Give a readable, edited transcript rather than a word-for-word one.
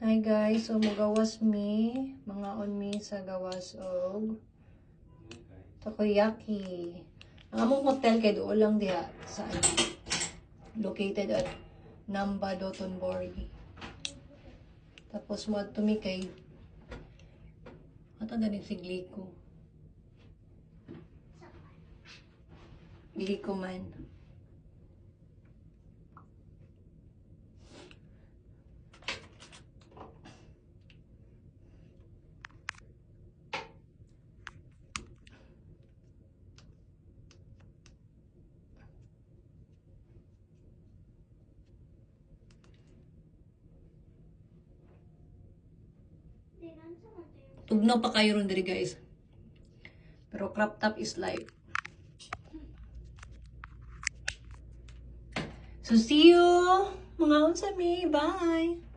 Hi guys, so magawas mi, mga on mi sa gawas og takoyaki. Ang among hotel kay doon lang diha sa located at Namba Dotonbori. Tapos mo adto mi kay ato ganing si Glico. Glico man. Tugnaw pa kayo ron diri guys. Pero crop top is life. So see you mga unsami. Bye!